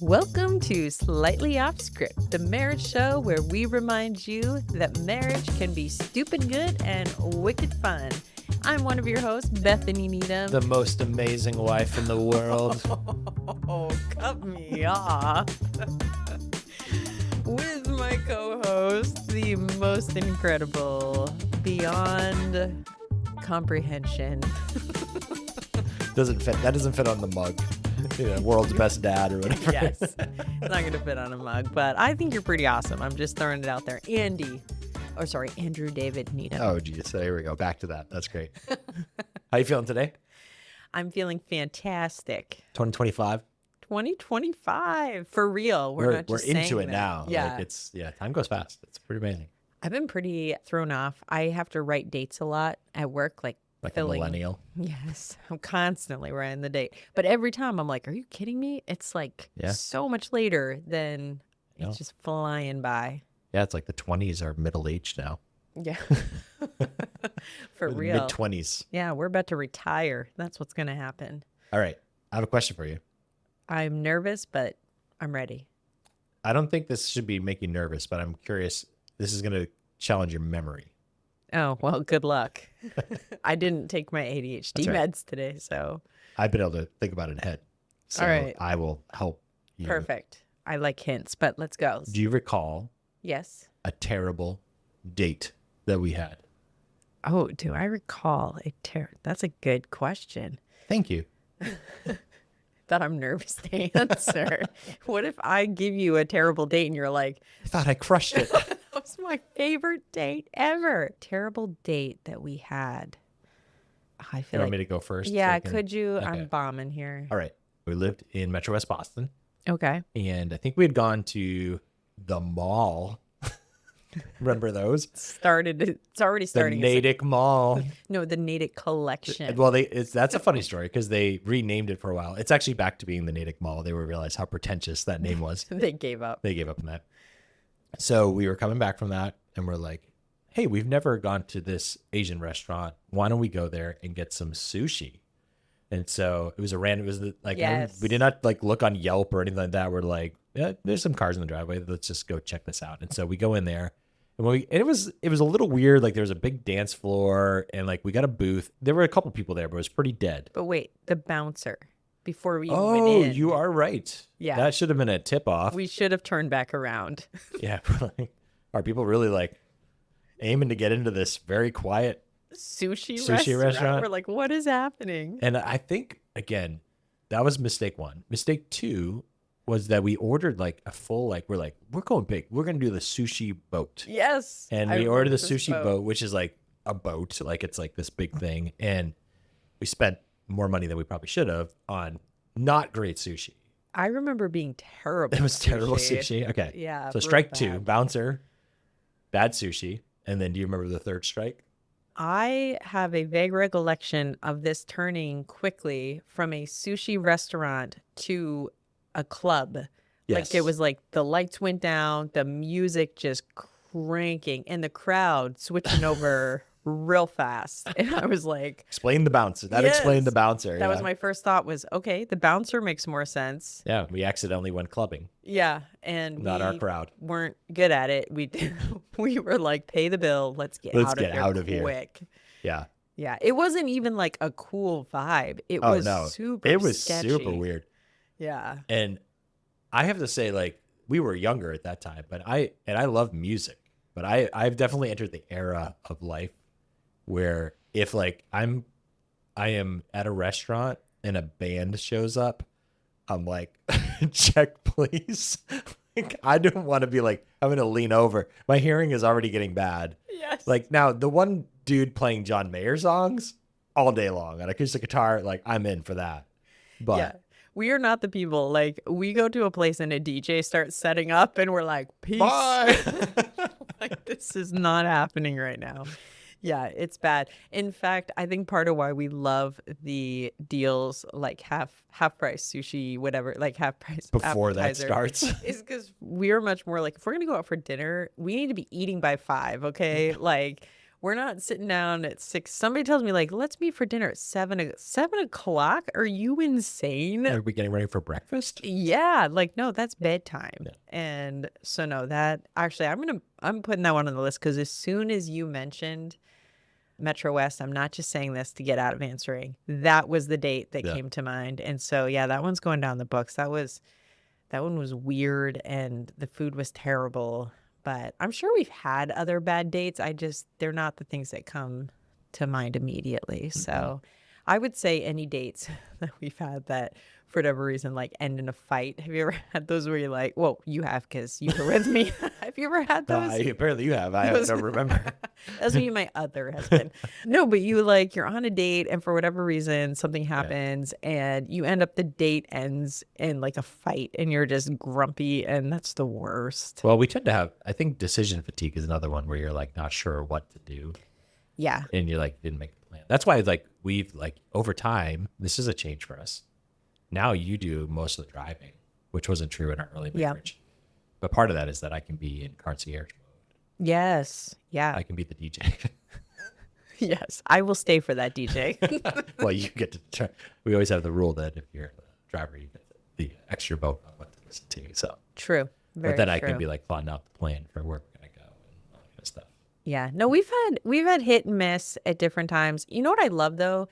Welcome to Slightly Off Script, the marriage show where we remind you that marriage can be stupid good and wicked fun. I'm one of your hosts, Bethany Needham. The most amazing wife in the world. Oh, cut me off. With my co-host, the most incredible, beyond comprehension. Doesn't fit. That doesn't fit on the mug. World's best dad or whatever. Yes, it's not going to fit on a mug, but I think you're pretty awesome. I'm just throwing it out there. Andrew David Needham. Oh, geez. So here we go. Back to that. That's great. How you feeling today? I'm feeling fantastic. 2025. 2025 for real. We're not just into saying it that. now. Yeah, Time goes fast. It's pretty amazing. I've been pretty thrown off. I have to write dates a lot at work, like a filling. millennial. Yes, I'm constantly writing the date. But every time I'm like, are you kidding me? It's like so much later than it's just flying by. Yeah, it's like the 20s are middle aged now. Yeah. For real. Mid-20s. Yeah, we're about to retire. That's what's going to happen. All right. I have a question for you. I'm nervous, but I'm ready. I don't think this should be making you nervous, but I'm curious. This is going to challenge your memory. Oh, well, good luck. I didn't take my ADHD meds today, so. I've been able to think about it ahead. So all right. I will help you. Perfect. I like hints, but let's go. Do you recall Yes. a terrible date that we had? Oh, do I recall That's a good question. Thank you. That I'm nervous to answer. What if I give you a terrible date and you're like, I thought I crushed it. that was my favorite date ever. Terrible date that we had. I feel You want me to go first? Yeah, So could you? Okay. I'm bombing here. All right. We lived in Metro West Boston, Okay. and I think we had gone to the mall. Remember those? It's already starting. The Natick Mall. No, the Natick Collection. Well, that's a funny story because they renamed it for a while. It's actually back to being the Natick Mall. They realized how pretentious that name was. They gave up. They gave up on that. So we were coming back from that, and we're like, hey, we've never gone to this Asian restaurant. Why don't we go there and get some sushi? And so it was Yes. we did not like look on Yelp or anything like that. We're like, yeah, there's some cars in the driveway. Let's just go check this out. And so we go in there, and it was a little weird. Like there was a big dance floor, and like we got a booth. There were a couple people there, but it was pretty dead. But wait, the bouncer. Before we even went in. Oh, you are right. Yeah. That should have been a tip off. We should have turned back around. Yeah. Are people really like aiming to get into this very quiet Sushi restaurant? We're like, what is happening? And I think, again, that was mistake one. Mistake two was that we ordered like a full, like, we're going big. We're going to do the sushi boat. Yes. And I we ordered the remember this sushi boat, which is like a boat. Like it's like this big thing. And we spent more money than we probably should have on not great sushi. I remember being terrible. It was terrible sushi. Okay. Yeah. So strike two, bouncer, bad sushi. And then do you remember the third strike? I have a vague recollection of this turning quickly from a sushi restaurant to a club. Yes. Like it was like the lights went down, the music just cranking, and the crowd switching over real fast. And I was like, Explain the bouncer. That Yes. explained the bouncer. that was my first thought was, okay, the bouncer makes more sense. Yeah, we accidentally went clubbing. Yeah. And Not we our crowd. weren't good at it. We were like, pay the bill. Let's get out of here quick. Yeah. Yeah. It wasn't even like a cool vibe. It Oh, was no. super It was sketchy. super weird. Yeah. And I have to say, like, we were younger at that time, but I love music. But I've definitely entered the era of life where if like I am at a restaurant and a band shows up, I'm like, check please. Like, I don't want to be like, I'm going to lean over. My hearing is already getting bad. Yes. Like now the one dude playing John Mayer songs all day long on acoustic guitar, like I'm in for that. But yeah. We are not the people. Like, we go to a place and a DJ starts setting up and we're like, peace. bye. Like, this is not happening right now. Yeah, it's bad. In fact, I think part of why we love the deals like half price sushi, whatever, like half price Before that appetizer, starts. is because we're much more like, if we're gonna go out for dinner, we need to be eating by 5, okay? Like, We're not sitting down at 6. Somebody tells me like, let's meet for dinner at 7 o'clock. Are you insane? Are we getting ready for breakfast? Yeah, like no, that's bedtime. Yeah. And so no, that actually I'm putting that one on the list because as soon as you mentioned Metro West, I'm not just saying this to get out of answering. That was the date that came to mind. And so yeah, that one's going down the books. That one was weird and the food was terrible. But I'm sure we've had other bad dates. They're not the things that come to mind immediately. So I would say any dates that we've had that for whatever reason, like end in a fight. Have you ever had those where you're like, well, you have because you were with me. Have you ever had those? Apparently you have. I don't remember. That's me, my other husband. No, but you're on a date and for whatever reason, something happens and you end up, the date ends in like a fight and you're just grumpy and that's the worst. Well, we tend to have, I think decision fatigue is another one where you're like not sure what to do. Yeah. And you like didn't make a plan. That's why like we've like over time, this is a change for us. Now you do most of the driving, which wasn't true in our early marriage. But part of that is that I can be in concierge mode. Yes. Yeah. I can be the DJ. Yes. I will stay for that DJ. Well, you get to try. We always have the rule that if you're the driver, you get the extra vote on what to listen to. So True. Very but then true. I can be like plotting out the plan for where we're gonna go and all that kind of stuff. Yeah. No, we've had hit and miss at different times. You know what I love though?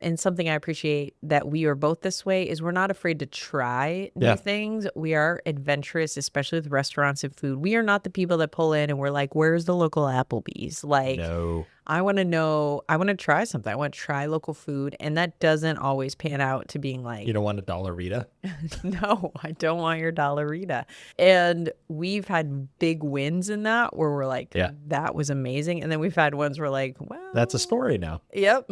And something I appreciate that we are both this way is we're not afraid to try new things. We are adventurous, especially with restaurants and food. We are not the people that pull in and we're like, where's the local Applebee's? Like, No. I want to try something. I want to try local food. And that doesn't always pan out to being like, You don't want a Dollarita? no, I don't want your Dollarita. And we've had big wins in that where we're like, that was amazing. And then we've had ones where like, well, That's a story now. Yep.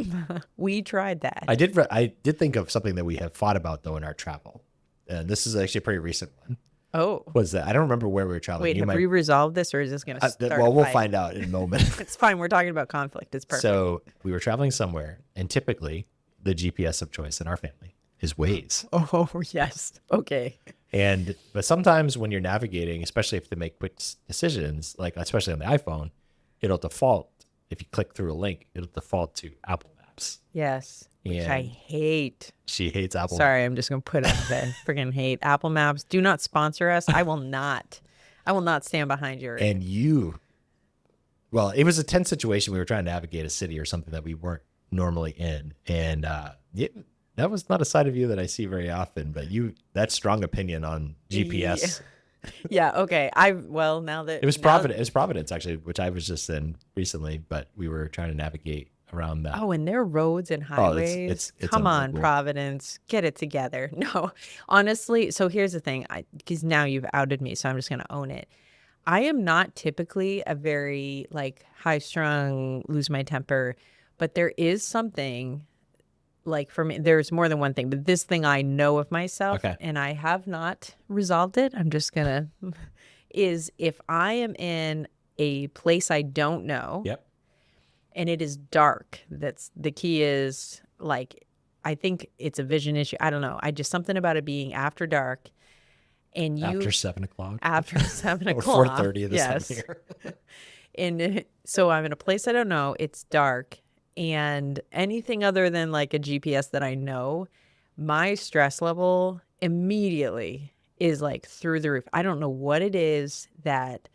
We tried that. I did think of something that we have thought about though in our travel. And this is actually a pretty recent one. Oh. Was that I don't remember where we were traveling. Wait, have we resolved this or is this going to start well, a we'll fight? find out in a moment. It's fine. We're talking about conflict. It's perfect. So we were traveling somewhere, and typically the GPS of choice in our family is Waze. Oh, yes. Okay. But sometimes when you're navigating, especially if they make quick decisions, like especially on the iPhone, it'll default, if you click through a link, it'll default to Apple Maps. Yes. Which And I hate. She hates Apple. Sorry, I'm just going to put it out there. Friggin' hate Apple Maps. Do not sponsor us. I will not stand behind your. And well, it was a tense situation. We were trying to navigate a city or something that we weren't normally in. And that was not a side of you that I see very often, but that strong opinion on GPS. Yeah. Okay. Now that It was Providence. It was Providence actually, which I was just in recently, but we were trying to navigate around that. Oh, and their roads and highways. It's Come on, unbelievable. Providence, get it together. No, honestly. So here's the thing, because now you've outed me, so I'm just going to own it. I am not typically a very like high strung, lose my temper, but there is something like for me, there's more than one thing, but this thing I know of myself and I have not resolved it. I'm just going to, is if I am in a place I don't know. Yep. And it is dark. That's the key is like, I think it's a vision issue. I don't know. Something about it being after dark and after 7 o'clock, after 7 or o'clock, 4:30 this time of year. And so I'm in a place I don't know. It's dark and anything other than like a GPS that I know, my stress level immediately is like through the roof. I don't know what it is that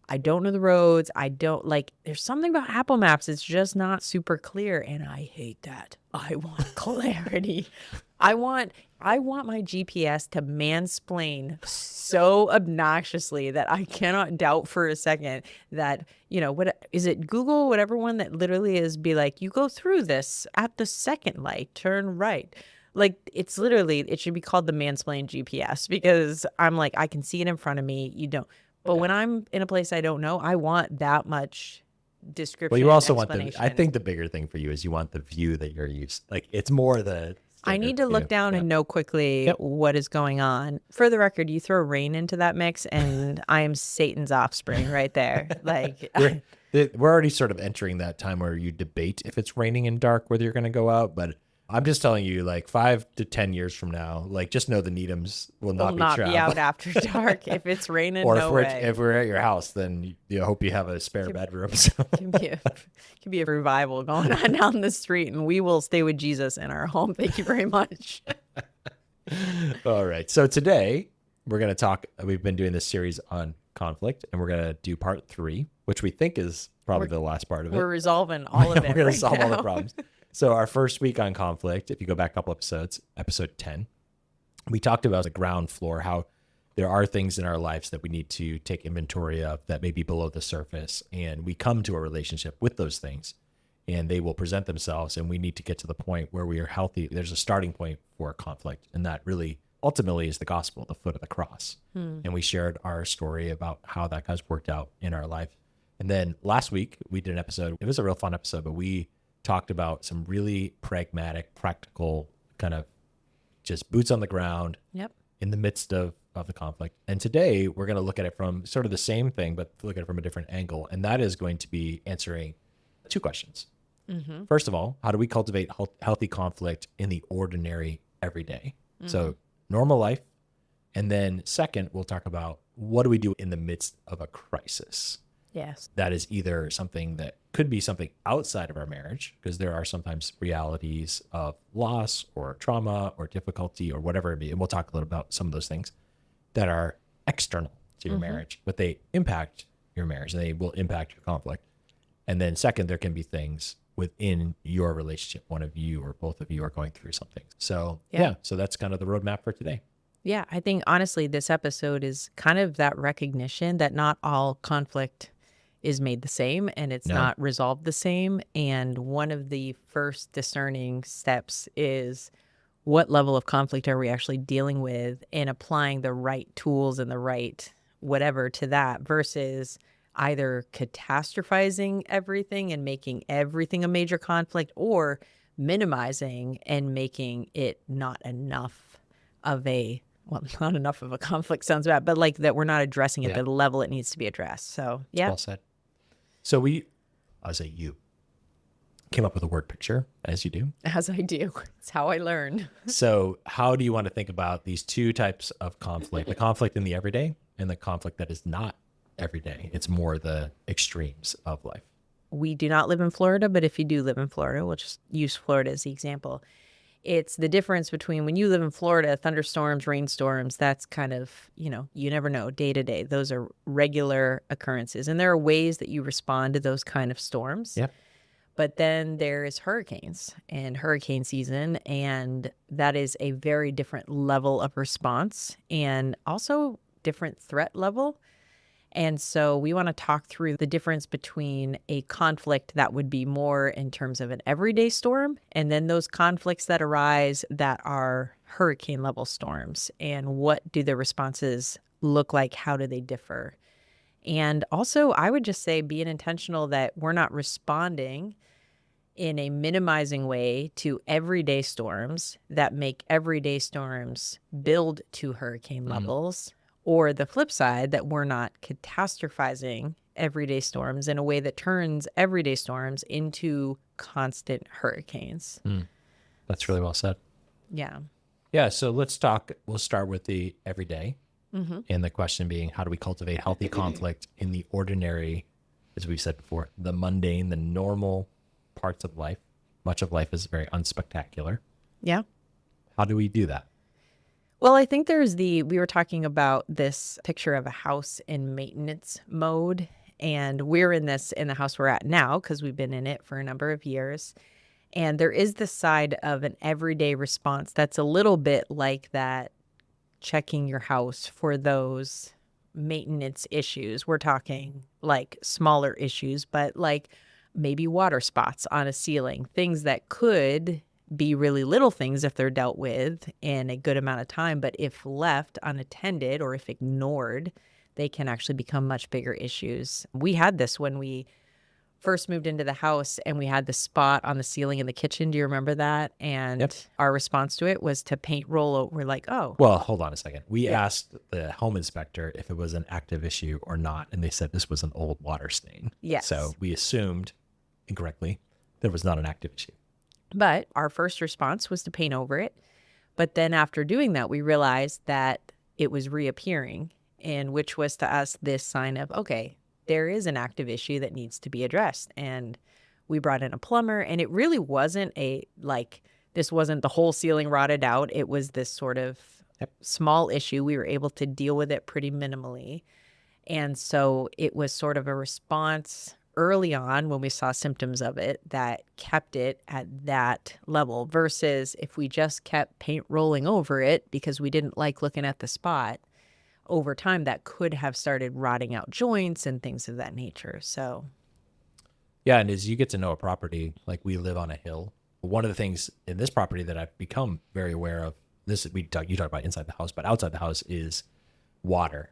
I don't know the roads. I don't like, there's something about Apple Maps. It's just not super clear. And I hate that. I want clarity. I want my GPS to mansplain so obnoxiously that I cannot doubt for a second that, what is it? Google, whatever one that literally is be like, you go through this at the second light, turn right. Like it's literally, it should be called the mansplain GPS because I'm like, I can see it in front of me. You don't. But when I'm in a place I don't know, I want that much description. Well, you also want I think the bigger thing for you is you want the view that you're used. Like it's more I need to look down and know quickly what is going on. For the record, you throw rain into that mix and I am Satan's offspring right there. Like we're already sort of entering that time where you debate if it's raining and dark, whether you're going to go out. But I'm just telling you, like 5 to 10 years from now, like just know the Needhams will Will not be not be out trapped. after dark. If it's raining, Or no way. if we're at your house, then you hope you have a spare bedroom. So. Can be a can be a revival going on down the street, and we will stay with Jesus in our home. Thank you very much. All right. So today we're going to talk. We've been doing this series on conflict, and we're going to do part 3, which we think is probably the last part of it. We're resolving all of it. We're going right to solve all the now. problems. So our first week on conflict, if you go back a couple episodes, episode 10, we talked about the ground floor, how there are things in our lives that we need to take inventory of that may be below the surface. And we come to a relationship with those things and they will present themselves. And we need to get to the point where we are healthy. There's a starting point for conflict. And that really ultimately is the gospel, the foot of the cross. And we shared our story about how that has worked out in our life. And then last week we did an episode. It was a real fun episode, but we talked about some really pragmatic, practical kind of just boots on the ground Yep. in the midst of the conflict. And today we're going to look at it from sort of the same thing, but look at it from a different angle. And that is going to be answering 2 questions. First of all, how do we cultivate healthy conflict in the ordinary everyday? So normal life. And then second, we'll talk about what do we do in the midst of a crisis? Yes. That is either something that could be something outside of our marriage, because there are sometimes realities of loss or trauma or difficulty or whatever it be. And we'll talk a little about some of those things that are external to your marriage, but they impact your marriage and they will impact your conflict. And then second, there can be things within your relationship. One of you or both of you are going through something. So so that's kind of the roadmap for today. Yeah, I think honestly, this episode is kind of that recognition that not all conflict is made the same and it's not resolved the same. And one of the first discerning steps is what level of conflict are we actually dealing with and applying the right tools and the right whatever to that versus either catastrophizing everything and making everything a major conflict or minimizing and making it not enough of a not enough of a conflict sounds bad, but like that we're not addressing it at the level it needs to be addressed. So, yeah. Well said. So you came up with a word picture, as you do. As I do. It's how I learn. So how do you want to think about these 2 types of conflict, the conflict in the everyday and the conflict that is not everyday? It's more the extremes of life. We do not live in Florida, but if you do live in Florida, we'll just use Florida as the example. It's the difference between when you live in Florida, thunderstorms, rainstorms, that's kind of, you never know, day to day. Those are regular occurrences. And there are ways that you respond to those kind of storms. Yeah. But then there is hurricanes and hurricane season, and that is a very different level of response and also different threat level. And so we want to talk through the difference between a conflict that would be more in terms of an everyday storm and then those conflicts that arise that are hurricane level storms. And what do the responses look like? How do they differ? And also, I would just say being intentional that we're not responding in a minimizing way to everyday storms that make everyday storms build to hurricane levels. Or the flip side, that we're not catastrophizing everyday storms in a way that turns everyday storms into constant hurricanes. That's really well said. Yeah. Yeah. So let's talk. We'll start with the everyday. And the question being, how do we cultivate healthy conflict in the ordinary, as we've said before, the mundane, the normal parts of life? Much of life is very unspectacular. Yeah. How do we do that? Well, I think we were talking about this picture of a house in maintenance mode, and we're in the house we're at now because we've been in it for a number of years. And there is this side of an everyday response that's a little bit like that, checking your house for those maintenance issues. We're talking like smaller issues, but like maybe water spots on a ceiling, things that could be really little things if they're dealt with in a good amount of time, but if left unattended or if ignored, they can actually become much bigger issues. We had this when we first moved into the house and we had the spot on the ceiling in the kitchen. Do you remember that? And our response to it was to paint roll. We're like, oh. Well, hold on a second. We asked the home inspector if it was an active issue or not, and they said this was an old water stain. Yes. So we assumed incorrectly there was not an active issue. But our first response was to paint over it. But then after doing that, we realized that it was reappearing, and which was to us this sign of, okay, there is an active issue that needs to be addressed. And we brought in a plumber, and it really wasn't this wasn't the whole ceiling rotted out. It was this sort of small issue. We were able to deal with it pretty minimally. And so it was sort of a response early on when we saw symptoms of it that kept it at that level, versus if we just kept paint rolling over it because we didn't like looking at the spot, over time that could have started rotting out joints and things of that nature. So Yeah, and as you get to know a property, like we live on a hill, one of the things in this property that I've become very aware of, you talk about inside the house, but outside the house is water.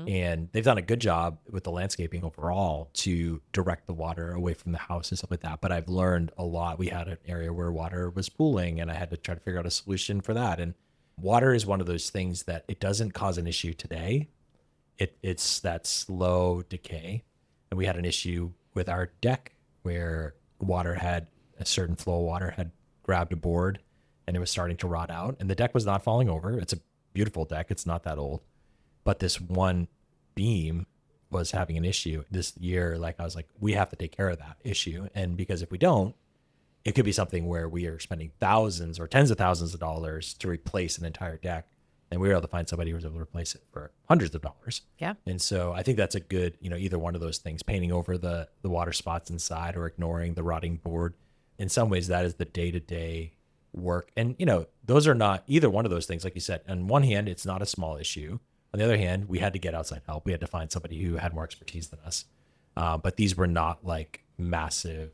And they've done a good job with the landscaping overall to direct the water away from the house and stuff like that. But I've learned a lot. We had an area where water was pooling, and I had to try to figure out a solution for that. And water is one of those things that it doesn't cause an issue today. It's that slow decay. And we had an issue with our deck where a certain flow of water had grabbed a board and it was starting to rot out. And the deck was not falling over. It's a beautiful deck. It's not that old. But this one beam was having an issue this year. Like I was like, we have to take care of that issue. And because if we don't, it could be something where we are spending thousands or tens of thousands of dollars to replace an entire deck. And we were able to find somebody who was able to replace it for hundreds of dollars. yeah. And so I think that's a good, either one of those things, painting over the water spots inside or ignoring the rotting board. In some ways, that is the day-to-day work. And, those are not either one of those things. Like you said, on one hand, it's not a small issue. On the other hand, we had to get outside help. We had to find somebody who had more expertise than us. But these were not like massive,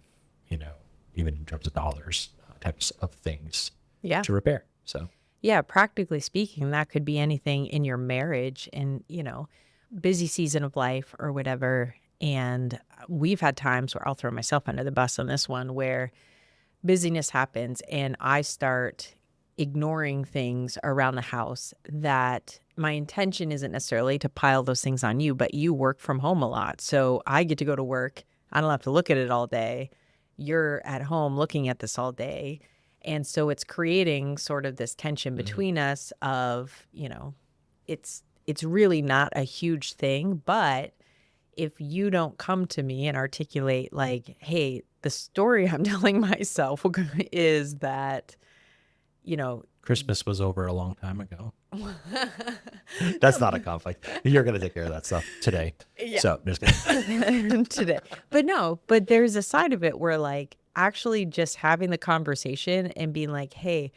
even in terms of dollars, types of things Yeah. to repair. So, Yeah, practically speaking, that could be anything in your marriage and, busy season of life or whatever. And we've had times where I'll throw myself under the bus on this one, where busyness happens and I start ignoring things around the house that my intention isn't necessarily to pile those things on you, but you work from home a lot. So I get to go to work. I don't have to look at it all day. You're at home looking at this all day. And so it's creating sort of this tension between us of, it's really not a huge thing, but if you don't come to me and articulate like, hey, the story I'm telling myself is that, Christmas was over a long time ago. That's not a conflict. You're going to take care of that stuff today. Yeah. So just kidding. today. But there's a side of it where like actually just having the conversation and being like, hey,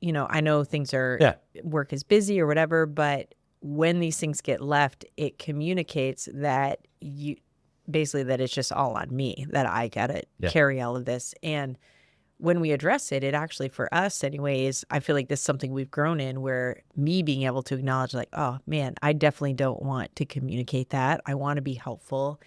I know things are, work is busy or whatever, but when these things get left, it communicates that that it's just all on me, that I got to carry all of this. And when we address it, it actually, for us anyways, I feel like this is something we've grown in, where me being able to acknowledge like, oh man, I definitely don't want to communicate that. I want to be helpful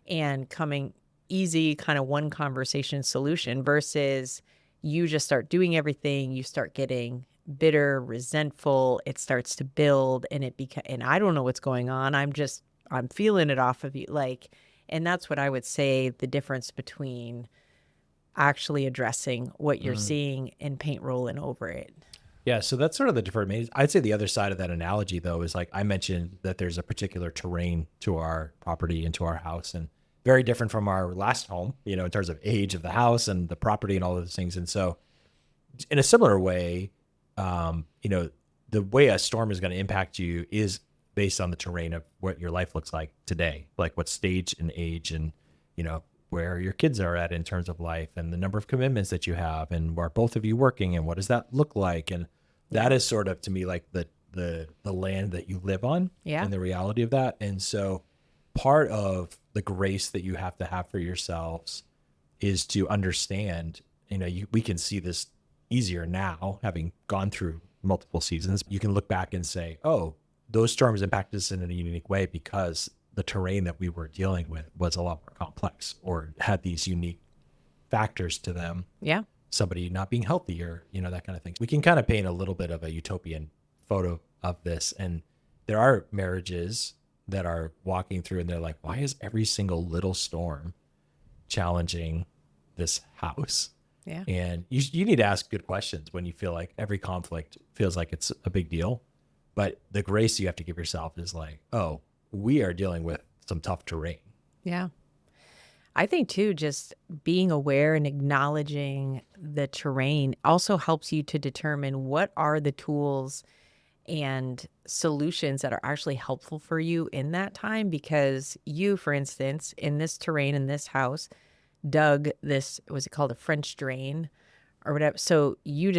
and coming easy, kind of one conversation solution, versus you just start doing everything. You start getting bitter, resentful. It starts to build and and I don't know what's going on. I'm feeling it off of you. And that's what I would say the difference between actually addressing what you're seeing and paint rolling over it. Yeah, so that's sort of the different. I'd say the other side of that analogy, though, is like I mentioned that there's a particular terrain to our property and to our house, and very different from our last home, in terms of age of the house and the property and all of those things. And so, in a similar way, the way a storm is going to impact you is based on the terrain of what your life looks like today, like what stage and age and, where your kids are at in terms of life and the number of commitments that you have and are both of you working and what does that look like? And that is sort of, to me, like the land that you live on and the reality of that. And so part of the grace that you have to have for yourselves is to understand, we can see this easier now, having gone through multiple seasons. You can look back and say, oh, those storms impacted us in a unique way because the terrain that we were dealing with was a lot more complex or had these unique factors to them. Yeah. Somebody not being healthy or, that kind of thing. We can kind of paint a little bit of a utopian photo of this. And there are marriages that are walking through and they're like, why is every single little storm challenging this house? Yeah. And you need to ask good questions when you feel like every conflict feels like it's a big deal. But the grace you have to give yourself is like, oh, we are dealing with some tough terrain. Yeah. I think too, just being aware and acknowledging the terrain also helps you to determine what are the tools and solutions that are actually helpful for you in that time. Because you, for instance, in this terrain in this house, dug this, was it called a French drain or whatever? So you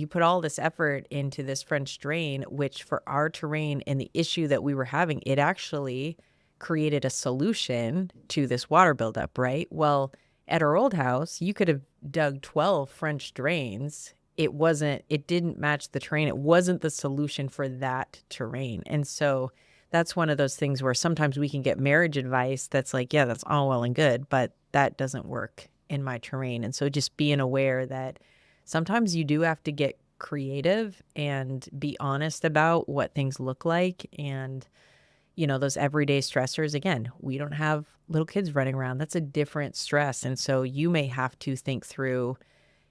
put all this effort into this French drain, which for our terrain and the issue that we were having, it actually created a solution to this water buildup, right? Well, at our old house, you could have dug 12 French drains. It didn't match the terrain. It wasn't the solution for that terrain. And so that's one of those things where sometimes we can get marriage advice that's like, yeah, that's all well and good, but that doesn't work in my terrain. And so just being aware that sometimes you do have to get creative and be honest about what things look like. And, those everyday stressors, again, we don't have little kids running around. That's a different stress. And so you may have to think through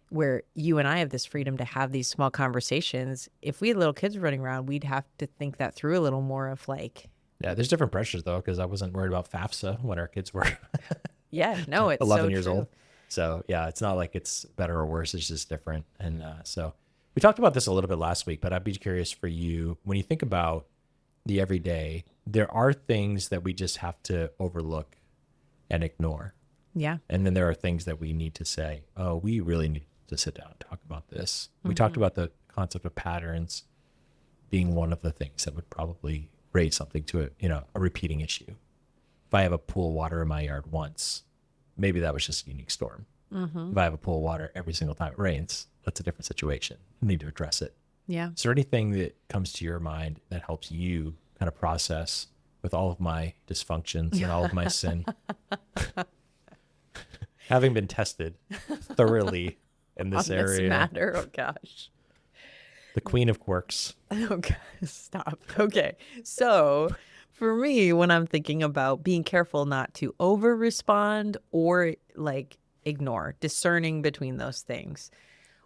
where you and I have this freedom to have these small conversations. If we had little kids running around, we'd have to think that through a little more of like, Yeah, there's different pressures though, because I wasn't worried about FAFSA when our kids were yeah, no, it's 11 so years true. old. So yeah, it's not like it's better or worse. It's just different. And so we talked about this a little bit last week, but I'd be curious for you when you think about the everyday, there are things that we just have to overlook and ignore. Yeah. And then there are things that we need to say, oh, we really need to sit down and talk about this. We talked about the concept of patterns being one of the things that would probably raise something to a repeating issue. If I have a pool of water in my yard once, maybe that was just a unique storm. If I have a pool of water every single time it rains, that's a different situation. I need to address it. Yeah. Is there anything that comes to your mind that helps you kind of process with all of my dysfunctions and all of my sin? Having been tested thoroughly in this On this area, matter. Oh gosh. the queen of quirks. Okay, stop. Okay. So for me, when I'm thinking about being careful not to over respond or like ignore, discerning between those things,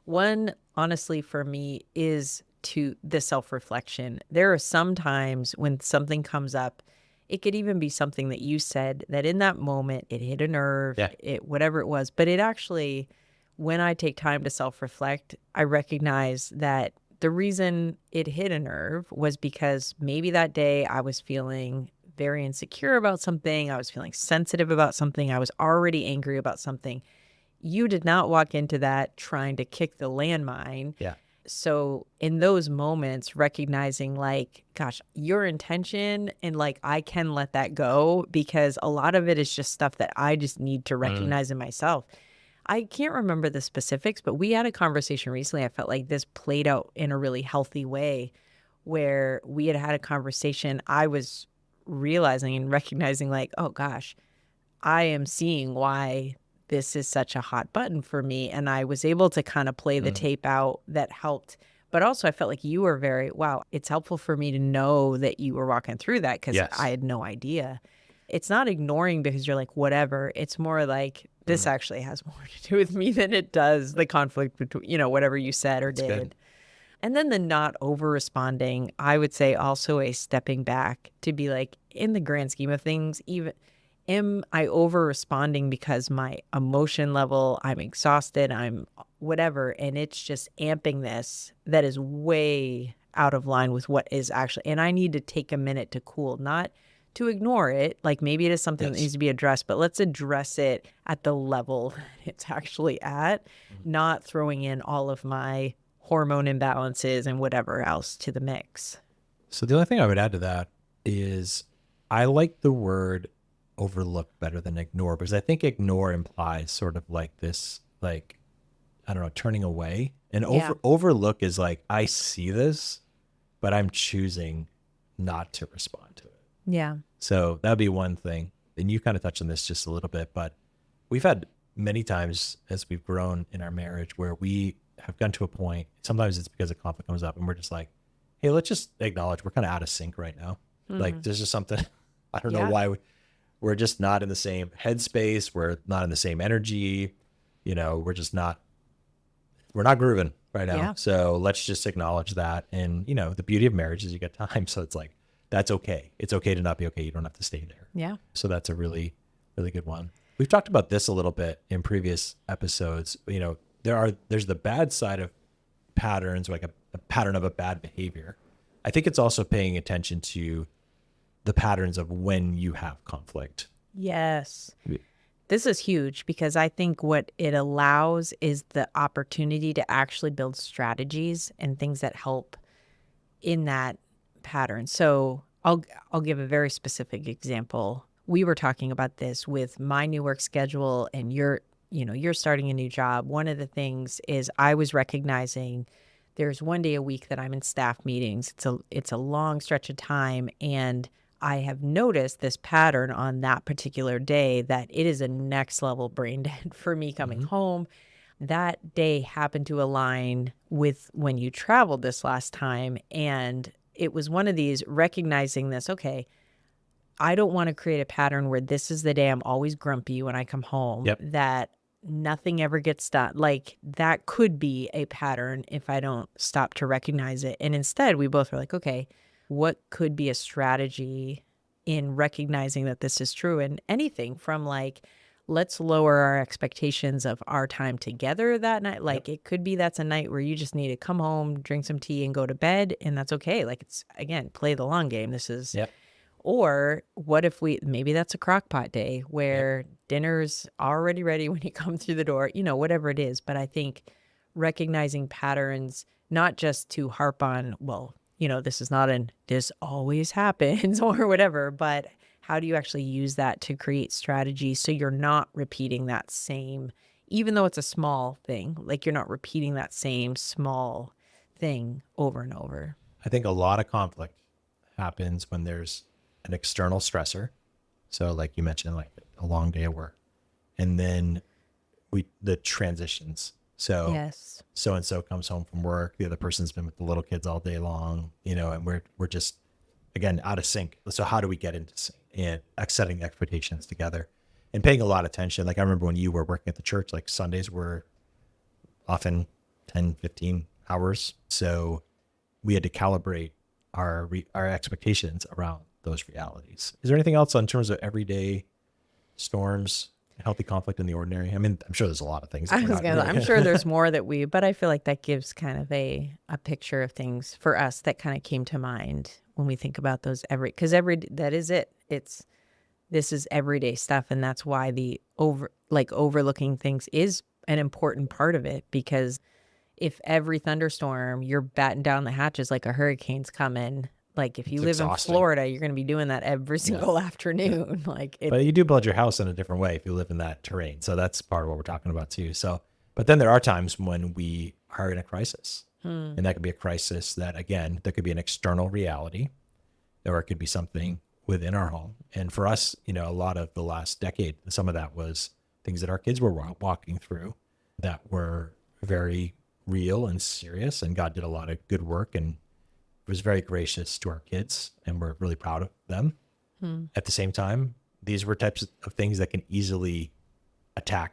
one, honestly, for me is to the self-reflection. There are some times when something comes up, it could even be something that you said that in that moment it hit a nerve, Yeah. whatever it was. But it actually, when I take time to self-reflect, I recognize that the reason it hit a nerve was because maybe that day I was feeling very insecure about something. I was feeling sensitive about something. I was already angry about something. You did not walk into that trying to kick the landmine. Yeah. So in those moments, recognizing like, gosh, your intention and like, I can let that go because a lot of it is just stuff that I just need to recognize in myself. I can't remember the specifics, but we had a conversation recently. I felt like this played out in a really healthy way where we had a conversation. I was realizing and recognizing like, oh gosh, I am seeing why this is such a hot button for me. And I was able to kind of play the tape out that helped. But also I felt like you were wow, it's helpful for me to know that you were walking through that because Yes. I had no idea. It's not ignoring because you're like, whatever. It's more like this actually has more to do with me than it does the conflict between, whatever you said or That's did. good. And then the not over responding, I would say also a stepping back to be like, in the grand scheme of things, even am I over responding because my emotion level, I'm exhausted, I'm whatever, and it's just amping this that is way out of line with what is actually, and I need to take a minute to cool, not to ignore it. Like maybe it is something that Yes. needs to be addressed, but let's address it at the level that it's actually at, not throwing in all of my hormone imbalances and whatever else to the mix. So the only thing I would add to that is I like the word overlook better than ignore because I think ignore implies sort of like this, like, I don't know, turning away. And Yeah. overlook is like, I see this, but I'm choosing not to respond to it. Yeah. So that'd be one thing. And you kind of touched on this just a little bit, but we've had many times as we've grown in our marriage where we have gotten to a point, sometimes it's because a conflict comes up and we're just like, hey, let's just acknowledge we're kind of out of sync right now. Like there's just something, I don't know Yeah. why we're just not in the same headspace. We're not in the same energy. We're just not we're not grooving right now. Yeah. So let's just acknowledge that. And, you know, the beauty of marriage is you get time. So it's like, that's okay. It's okay to not be okay. You don't have to stay there. Yeah. So that's a really, really good one. We've talked about this a little bit in previous episodes. You know, there's the bad side of patterns, like a pattern of a bad behavior. I think it's also paying attention to the patterns of when you have conflict. Yes. This is huge because I think what it allows is the opportunity to actually build strategies and things that help in that pattern. So I'll give a very specific example. We were talking about this with my new work schedule and you're starting a new job. One of the things is I was recognizing there's one day a week that I'm in staff meetings. It's a long stretch of time, and I have noticed this pattern on that particular day that it is a next level brain dead for me coming home. That day happened to align with when you traveled this last time. And it was one of these recognizing this, okay, I don't want to create a pattern where this is the day I'm always grumpy when I come home, Yep. that nothing ever gets done. Like that could be a pattern if I don't stop to recognize it. And instead, we both were like, okay, what could be a strategy in recognizing that this is true? And anything from like, let's lower our expectations of our time together that night. Like it could be that's a night where you just need to come home, drink some tea and go to bed. And that's okay. Like it's, again, play the long game. This is, Yep. or what if maybe that's a crock pot day where dinner's already ready when you come through the door, whatever it is. But I think recognizing patterns, not just to harp on, well, this is not this always happens or whatever, but how do you actually use that to create strategies so you're not repeating that same, even though it's a small thing, like you're not repeating that same small thing over and over. I think a lot of conflict happens when there's an external stressor. So like you mentioned, like a long day of work, and then the transitions. So Yes. so-and-so comes home from work. The other person's been with the little kids all day long, and we're just, again, out of sync. So how do we get into sync and setting expectations together and paying a lot of attention? Like I remember when you were working at the church, like Sundays were often 10, 15 hours. So we had to calibrate our expectations around those realities. Is there anything else in terms of everyday storms, healthy conflict in the ordinary? I mean, I'm sure there's a lot of things. I'm sure there's more but I feel like that gives kind of a picture of things for us that kind of came to mind when we think about those that is it. This is everyday stuff. And that's why the overlooking things is an important part of it, because if every thunderstorm you're batting down the hatches like a hurricane's coming, like if you live exhausting. in Florida, you're going to be doing that every single afternoon. But you do build your house in a different way if you live in that terrain. So that's part of what we're talking about too. So, but then there are times when we are in a crisis, and that could be a crisis that, again, there could be an external reality, or it could be something within our home. And for us, a lot of the last decade, some of that was things that our kids were walking through that were very real and serious. And God did a lot of good work and was very gracious to our kids, and we're really proud of them. At the same time, these were types of things that can easily attack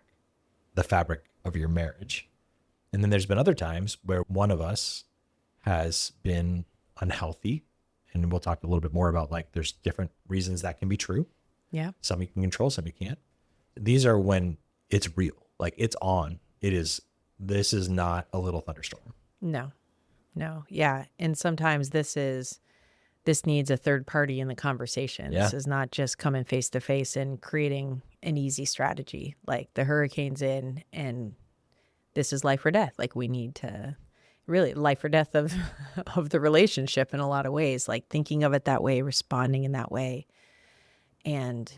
the fabric of your marriage. And then there's been other times where one of us has been unhealthy, and we'll talk a little bit more about like there's different reasons that can be true. Yeah. Some you can control, some you can't. These are when it's real, like it's on. This is not a little thunderstorm. No. Yeah. And sometimes this needs a third party in the conversation. Yeah. This is not just coming face to face and creating an easy strategy. Like the hurricane's in and this is life or death. Like we need to really life or death of the relationship in a lot of ways, like thinking of it that way, responding in that way. And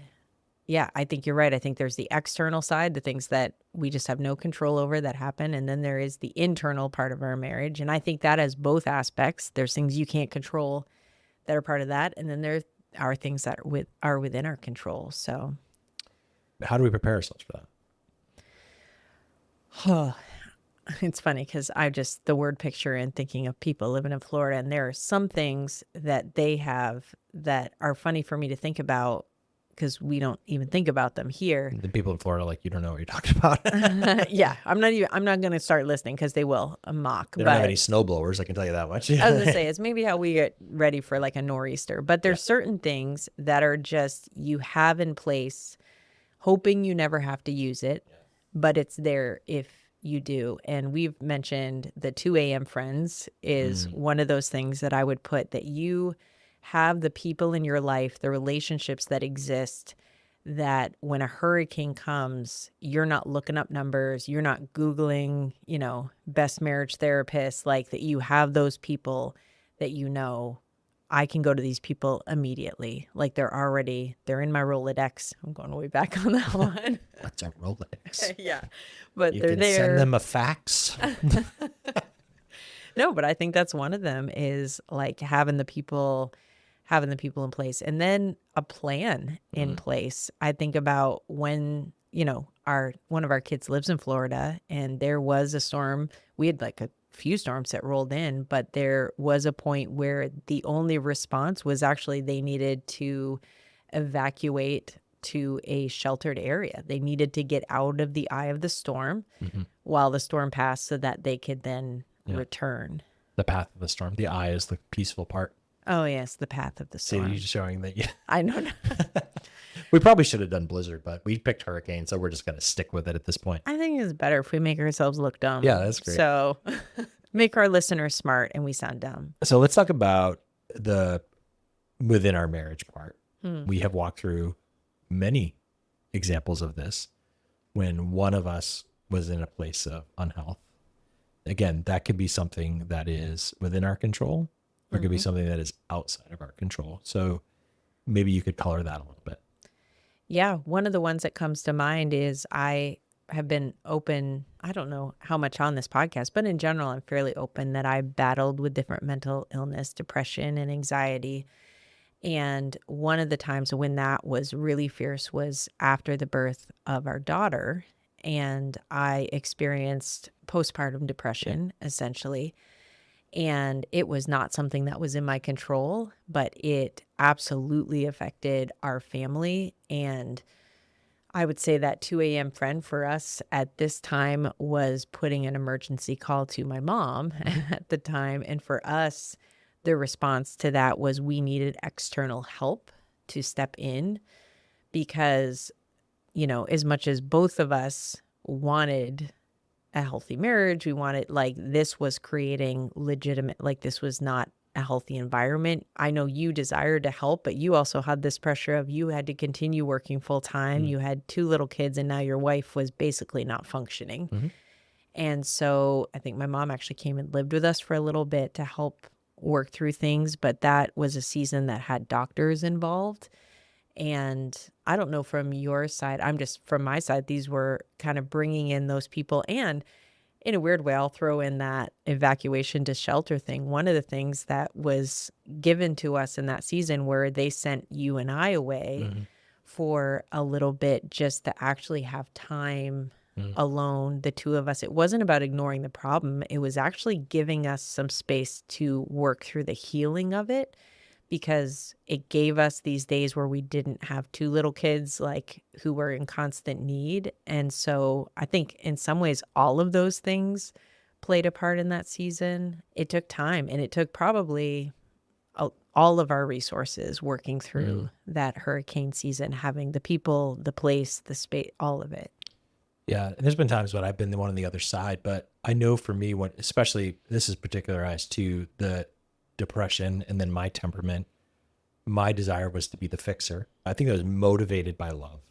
yeah, I think you're right. I think there's the external side, the things that we just have no control over that happen. And then there is the internal part of our marriage. And I think that has both aspects. There's things you can't control that are part of that. And then there are things that are within our control. So how do we prepare ourselves for that? It's funny because the word picture and thinking of people living in Florida, and there are some things that they have that are funny for me to think about because we don't even think about them here. The people in Florida, like, you don't know what you're talking about. Yeah, I'm not going to start listening because they will mock. They don't But have any snow blowers, I can tell you that much. I was going to say, it's maybe how we get ready for like a nor'easter. But there's certain things that are just you have in place, hoping you never have to use it, but it's there if you do. And we've mentioned the 2 a.m. friends is one of those things that I would put, that you have the people in your life, the relationships that exist, that when a hurricane comes, you're not looking up numbers, you're not Googling, best marriage therapist, like that you have those people that I can go to these people immediately. Like they're in my Rolodex. I'm going way back on that one. What's a Rolodex? Yeah. But You they're can there. send them a fax. No, but I think that's one of them is like having the people in place, and then a plan in place. I think about when, one of our kids lives in Florida, and there was a storm. We had like a few storms that rolled in, but there was a point where the only response was actually they needed to evacuate to a sheltered area. They needed to get out of the eye of the storm while the storm passed so that they could then return. The path of the storm. The eye is the peaceful part. Oh, yes, the path of the storm. See, you're showing that. I know. We probably should have done blizzard, but we picked hurricane, so we're just going to stick with it at this point. I think it's better if we make ourselves look dumb. Yeah, that's great. So make our listeners smart and we sound dumb. So let's talk about the within our marriage part. We have walked through many examples of this when one of us was in a place of unhealth. Again, that could be something that is within our control, or it could be something that is outside of our control. So maybe you could color that a little bit. Yeah. One of the ones that comes to mind is I have been open. I don't know how much on this podcast, but in general, I'm fairly open that I battled with different mental illness, depression, and anxiety. And one of the times when that was really fierce was after the birth of our daughter. And I experienced postpartum depression, essentially. And it was not something that was in my control, but it absolutely affected our family. And I would say that 2 a.m. friend for us at this time was putting an emergency call to my mom at the time. And for us, the response to that was we needed external help to step in because, as much as both of us wanted a healthy marriage, we wanted, like, this was creating legitimate, like, this was not a healthy environment. I know you desired to help, but you also had this pressure of you had to continue working full time. You had 2 little kids, and now your wife was basically not functioning. And so I think my mom actually came and lived with us for a little bit to help work through things, but that was a season that had doctors involved. And I don't know from your side, I'm just from my side, these were kind of bringing in those people. And in a weird way, I'll throw in that evacuation to shelter thing. One of the things that was given to us in that season where they sent you and I away for a little bit just to actually have time alone, the 2 of us. It wasn't about ignoring the problem. It was actually giving us some space to work through the healing of it, because it gave us these days where we didn't have 2 little kids like who were in constant need. And so I think in some ways, all of those things played a part in that season. It took time, and it took probably all of our resources working through that hurricane season, having the people, the place, the space, all of it. Yeah. And there's been times when I've been the one on the other side, but I know for me, when, especially this is particularized to the depression and then my temperament, my desire was to be the fixer. I think I was motivated by love,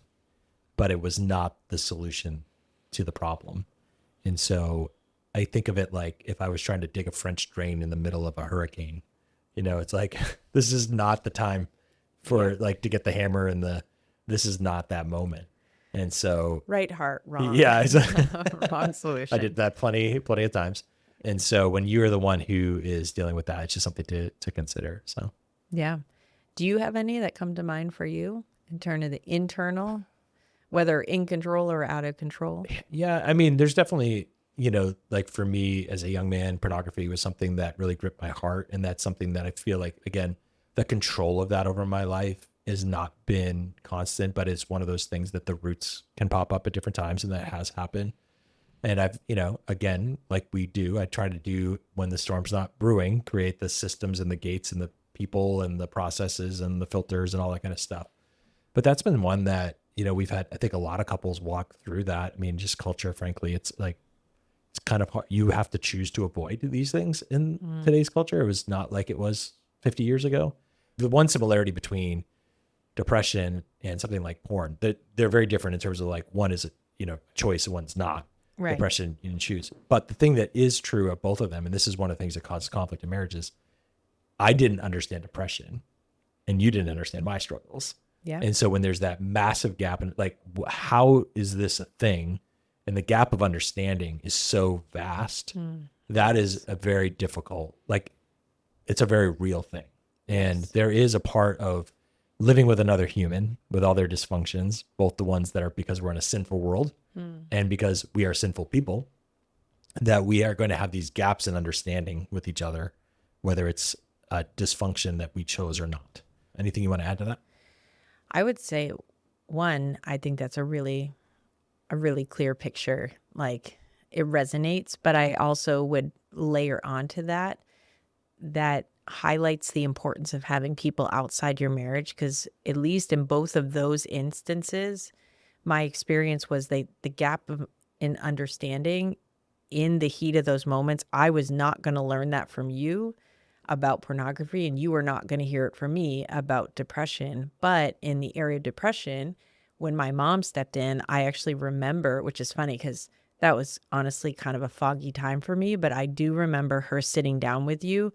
but it was not the solution to the problem. And so I think of it like if I was trying to dig a French drain in the middle of a hurricane, it's like, this is not the time for like to get the hammer and this is not that moment. And so right heart, wrong. Yeah. Wrong solution. I did that plenty of times. And so when you're the one who is dealing with that, it's just something to consider. So, yeah. Do you have any that come to mind for you in terms of the internal, whether in control or out of control? Yeah. I mean, there's definitely, like for me as a young man, pornography was something that really gripped my heart. And that's something that I feel like, again, the control of that over my life has not been constant, but it's one of those things that the roots can pop up at different times, and that has happened. And I've, again, like we do, I try to do when the storm's not brewing, create the systems and the gates and the people and the processes and the filters and all that kind of stuff. But that's been one that, we've had, I think a lot of couples walk through that. I mean, just culture, frankly, it's like, it's kind of hard. You have to choose to avoid these things in today's culture. It was not like it was 50 years ago. The one similarity between depression and something like porn, that they're very different in terms of like, one is, choice and one's not. Right. Depression you can choose. But the thing that is true of both of them, and this is one of the things that causes conflict in marriages, I didn't understand depression and you didn't understand my struggles. Yeah. And so when there's that massive gap in like, how is this a thing? And the gap of understanding is so vast. That is a very difficult, like it's a very real thing. And there is a part of living with another human with all their dysfunctions, both the ones that are because we're in a sinful world and because we are sinful people, that we are going to have these gaps in understanding with each other, whether it's a dysfunction that we chose or not. Anything you want to add to that? I would say, one, I think that's a really clear picture. Like it resonates, but I also would layer onto that highlights the importance of having people outside your marriage. Because at least in both of those instances, my experience was the gap in understanding in the heat of those moments. I was not going to learn that from you about pornography, and you were not going to hear it from me about depression. But in the area of depression, when my mom stepped in, I actually remember, which is funny because that was honestly kind of a foggy time for me, but I do remember her sitting down with you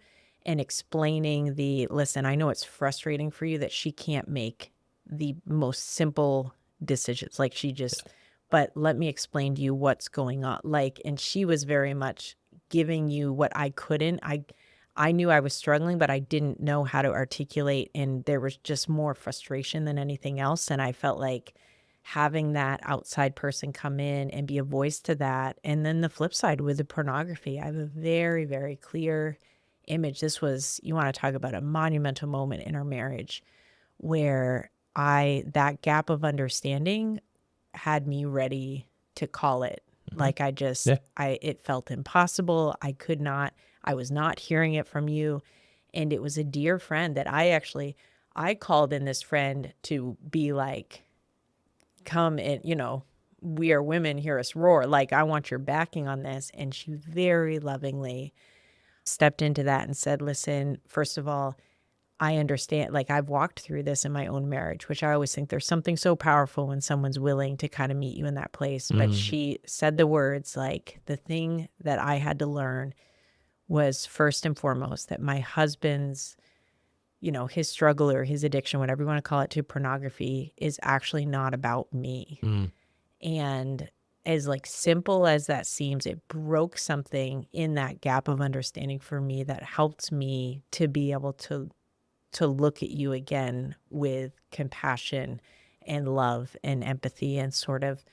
and explaining listen, I know it's frustrating for you that she can't make the most simple decisions. Like but let me explain to you what's going on. Like, and she was very much giving you what I couldn't. I knew I was struggling, but I didn't know how to articulate. And there was just more frustration than anything else. And I felt like having that outside person come in and be a voice to that. And then the flip side with the pornography, I have a very, very clear image. You want to talk about a monumental moment in our marriage where that gap of understanding had me ready to call it. Like it felt impossible. I was not hearing it from you. And it was a dear friend that I called in this friend to be like, come and, we are women, hear us roar. Like, I want your backing on this. And she very lovingly stepped into that and said, listen, first of all, I understand, like I've walked through this in my own marriage, which I always think there's something so powerful when someone's willing to kind of meet you in that place. But she said the words, like, the thing that I had to learn was first and foremost that my husband's, his struggle or his addiction, whatever you want to call it, to pornography is actually not about me. And as like simple as that seems, it broke something in that gap of understanding for me that helped me to be able to look at you again with compassion and love and empathy and sort of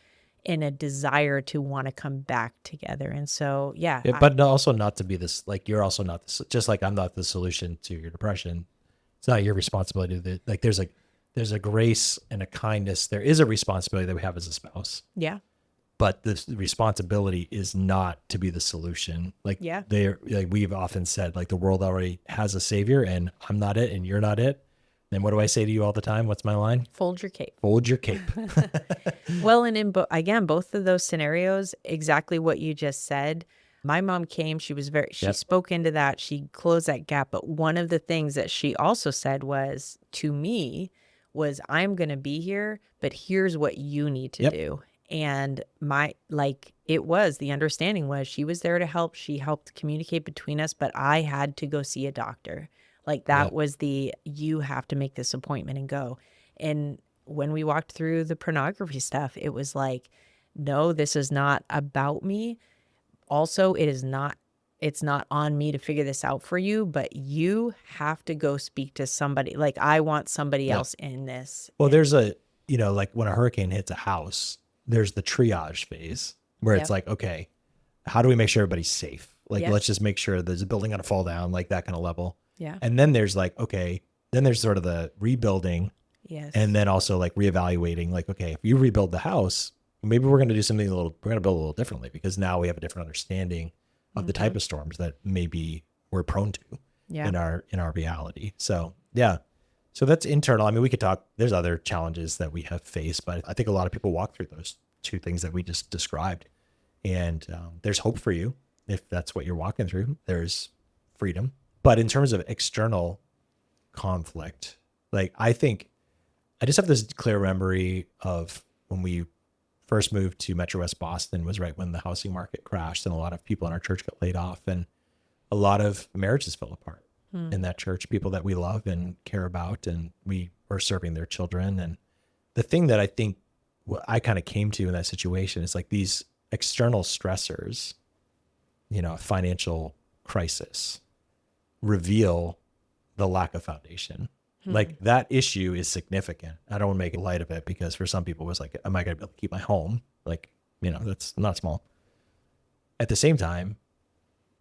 in a desire to want to come back together. And so, but also not to be this, like, you're also not this, just like I'm not the solution to your depression. It's not your responsibility. Like there's a grace and a kindness. There is a responsibility that we have as a spouse. Yeah. But the responsibility is not to be the solution. Like we've often said, like the world already has a savior and I'm not it and you're not it. Then what do I say to you all the time? What's my line? Fold your cape. Fold your cape. Well, and again, both of those scenarios, exactly what you just said. My mom came, she spoke into that, she closed that gap. But one of the things that she also said to me was, I'm going to be here, but here's what you need to do. And the understanding was she was there to help. She helped communicate between us, but I had to go see a doctor. Like that was you have to make this appointment and go. And when we walked through the pornography stuff, it was like, no, this is not about me. Also, it's not on me to figure this out for you, but you have to go speak to somebody. Like I want somebody else in this. Well, there's like when a hurricane hits a house, there's the triage phase where it's like, okay, how do we make sure everybody's safe? Like, let's just make sure there's a building going to fall down, like that kind of level. Yeah. And then there's like, okay, then there's sort of the rebuilding. Yes. And then also like reevaluating, like, okay, if you rebuild the house, maybe we're going to do something we're going to build a little differently because now we have a different understanding of the Mm-hmm. type of storms that maybe we're prone to Yeah. in our reality. So yeah. So that's internal. I mean, we could talk, there's other challenges that we have faced, but I think a lot of people walk through those two things that we just described. And there's hope for you if that's what you're walking through. There's freedom. But in terms of external conflict, like I think I just have this clear memory of when we first moved to Metro West Boston was right when the housing market crashed and a lot of people in our church got laid off and a lot of marriages fell apart Hmm. in that church, people that we love and care about, and we were serving their children. And the thing that I think what I kind of came to in that situation is like these external stressors, financial crisis, reveal the lack of foundation. Hmm. Like that issue is significant. I don't want to make light of it because for some people it was like, am I going to be able to keep my home? Like, that's not small. At the same time,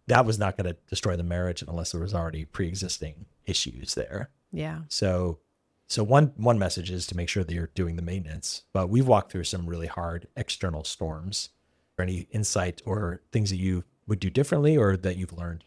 that was not going to destroy the marriage unless there was already pre-existing issues there. Yeah. So one message is to make sure that you're doing the maintenance. But we've walked through some really hard external storms. Or any insight or things that you would do differently or that you've learned?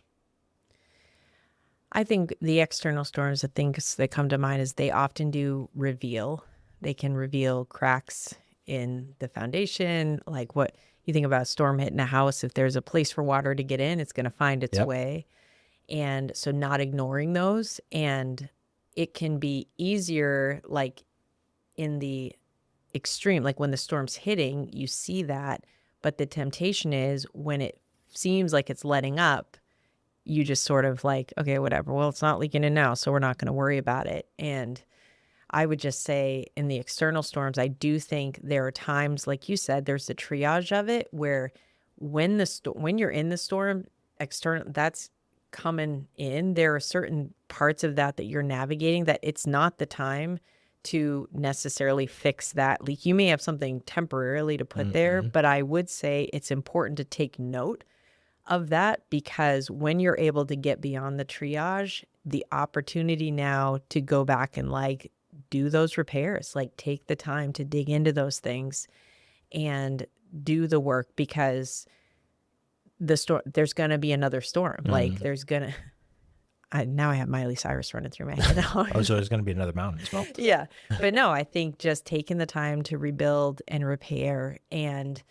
I think the external storms, the things that come to mind is they often do reveal. They can reveal cracks in the foundation. Like what you think about a storm hitting a house, if there's a place for water to get in, it's going to find its Yep. way. And so not ignoring those. And it can be easier, like in the extreme, like when the storm's hitting, you see that. But the temptation is when it seems like it's letting up, you just sort of like, okay, whatever. Well, it's not leaking in now, so we're not going to worry about it. And I would just say in the external storms, I do think there are times, like you said, there's the triage of it where when you're in the storm, external that's coming in. There are certain parts of that that you're navigating that it's not the time to necessarily fix that leak. You may have something temporarily to put there, Mm-hmm. but I would say it's important to take note of that because when you're able to get beyond the triage, the opportunity now to go back and like do those repairs, like take the time to dig into those things and do the work because there's going to be another storm. Like there's going to, now I have Miley Cyrus running through my head. Oh, so there's going to be another mountain as well. Yeah. But no, I think just taking the time to rebuild and repair and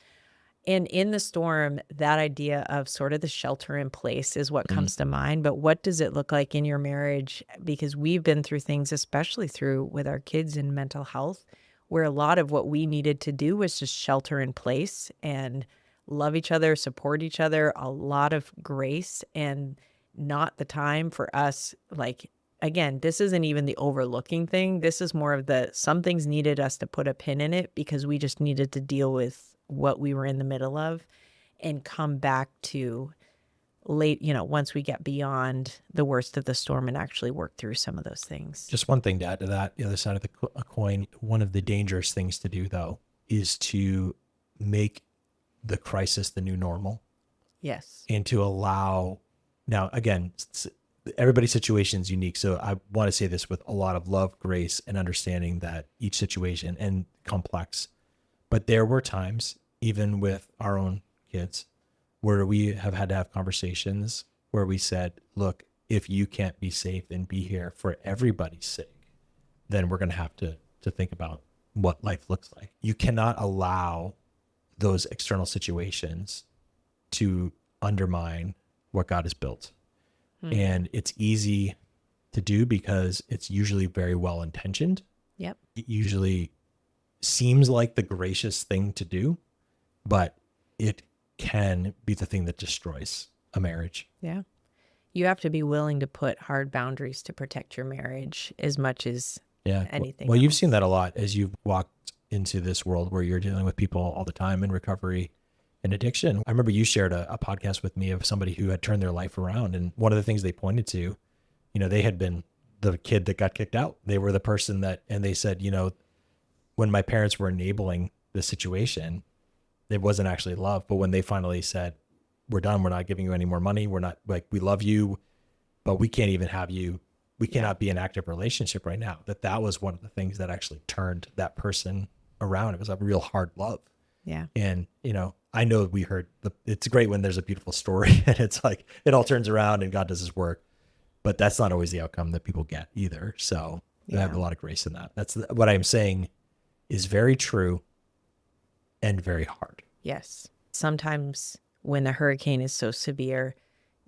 in the storm, that idea of sort of the shelter in place is what comes to mind. But what does it look like in your marriage? Because we've been through things, especially through with our kids in mental health, where a lot of what we needed to do was just shelter in place and love each other, support each other, a lot of grace and not the time for us. Like, again, this isn't even the overlooking thing. This is more of the some things needed us to put a pin in it because we just needed to deal with what we were in the middle of and come back to late, once we get beyond the worst of the storm and actually work through some of those things. Just one thing to add to that, the other side of the coin, one of the dangerous things to do though is to make the crisis the new normal Yes. and to allow, now again, everybody's situation is unique. So I want to say this with a lot of love, grace, and understanding that each situation and complex. But there were times, even with our own kids, where we have had to have conversations where we said, look, if you can't be safe and be here for everybody's sake, then we're going to have to think about what life looks like. You cannot allow those external situations to undermine what God has built. Mm-hmm. And it's easy to do because it's usually very well intentioned. Yep. It usually seems like the gracious thing to do, but it can be the thing that destroys a marriage. Yeah. You have to be willing to put hard boundaries to protect your marriage as much as anything Well, you've else. seen that a lot as you've walked into this world where you're dealing with people all the time in recovery and addiction. I remember you shared a podcast with me of somebody who had turned their life around. And one of the things they pointed to, they had been the kid that got kicked out. They were the person that, and they said, when my parents were enabling the situation, it wasn't actually love. But when they finally said, we're done, we're not giving you any more money, we're not, like, we love you, but we can't even have you, we cannot be in active relationship right now. That was one of the things that actually turned that person around. It was a real hard love. Yeah. And, I know we heard it's great when there's a beautiful story and it's like, it all turns around and God does his work, but that's not always the outcome that people get either. So I have a lot of grace in that. That's what I'm saying is very true and very hard. Yes. Sometimes when the hurricane is so severe,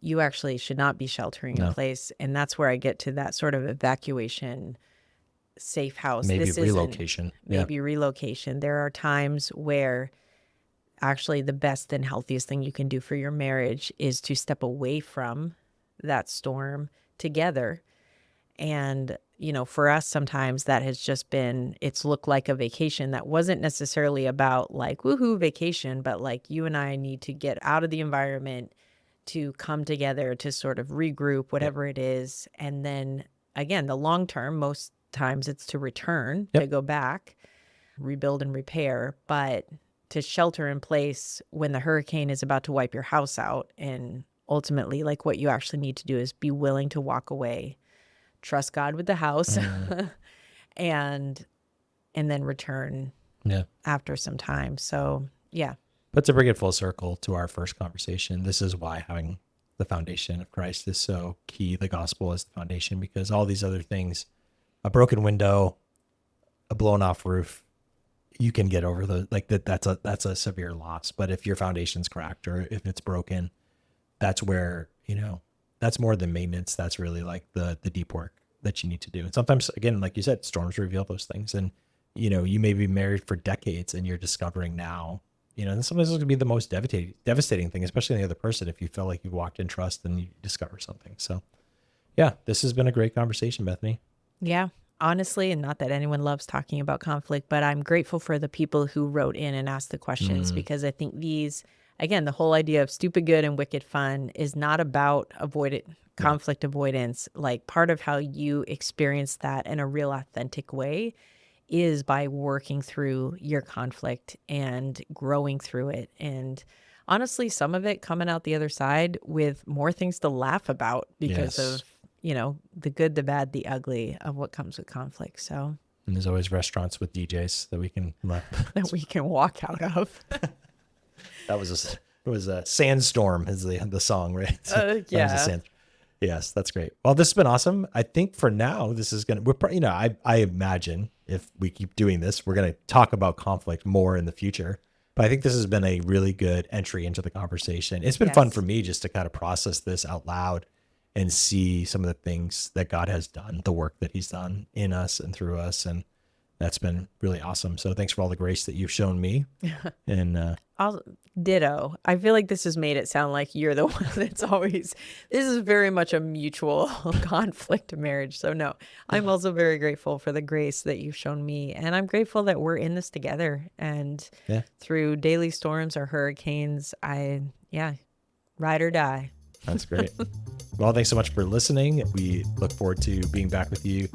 you actually should not be sheltering in place. And that's where I get to that sort of evacuation, safe house. Maybe This relocation. Maybe relocation. There are times where actually the best and healthiest thing you can do for your marriage is to step away from that storm together. And, for us, sometimes that has just been, it's looked like a vacation that wasn't necessarily about like, woohoo, vacation, but like you and I need to get out of the environment to come together to sort of regroup, whatever it is. And then again, the long term, most times it's to return, to go back, rebuild and repair. But to shelter in place when the hurricane is about to wipe your house out, and ultimately, like, what you actually need to do is be willing to walk away, trust God with the house, and then return after some time. So, yeah. But to bring it full circle to our first conversation, this is why having the foundation of Christ is so key. The gospel is the foundation, because all these other things, a broken window, a blown off roof, you can get over that's a severe loss. But if your foundation's cracked or if it's broken, that's where, that's more than maintenance. That's really like the deep work that you need to do. And sometimes, again, like you said, storms reveal those things. And, you may be married for decades and you're discovering now, and sometimes it's going to be the most devastating thing, especially in the other person, if you feel like you've walked in trust and you discover something. So yeah, this has been a great conversation, Bethany. Yeah. Honestly, and not that anyone loves talking about conflict, but I'm grateful for the people who wrote in and asked the questions, because I think again, the whole idea of stupid good and wicked fun is not about conflict avoidance. Like, part of how you experience that in a real authentic way is by working through your conflict and growing through it. And honestly, some of it coming out the other side with more things to laugh about because of, the good, the bad, the ugly of what comes with conflict. So, and there's always restaurants with DJs that we can that we can walk out of. It was a sandstorm is the song, right? Yeah. Yes, that's great. Well, this has been awesome. I think for now, this is I imagine if we keep doing this, we're going to talk about conflict more in the future. But I think this has been a really good entry into the conversation. It's been fun for me just to kind of process this out loud and see some of the things that God has done, the work that he's done in us and through us. And that's been really awesome. So thanks for all the grace that you've shown me. And ditto. I feel like this has made it sound like you're the one that's always, this is very much a mutual conflict marriage. So no, I'm also very grateful for the grace that you've shown me. And I'm grateful that we're in this together. And through daily storms or hurricanes, ride or die. That's great. Well, thanks so much for listening. We look forward to being back with you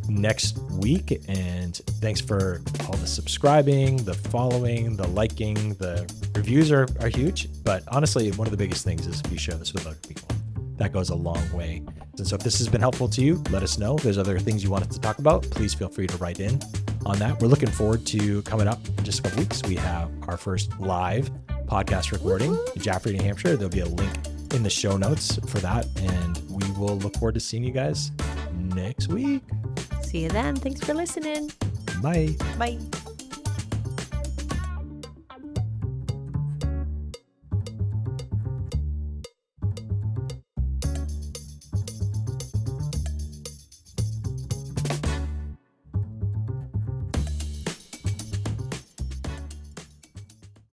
next week. And thanks for all the subscribing, the following, the liking, the reviews are huge. But honestly, one of the biggest things is if you share this with other people. That goes a long way. And so if this has been helpful to you, let us know. If there's other things you want us to talk about, please feel free to write in on that. We're looking forward to coming up in just a couple weeks. We have our first live podcast recording in Jaffrey, New Hampshire. There'll be a link in the show notes for that. And we will look forward to seeing you guys next week. See you then. Thanks for listening. Bye. Bye.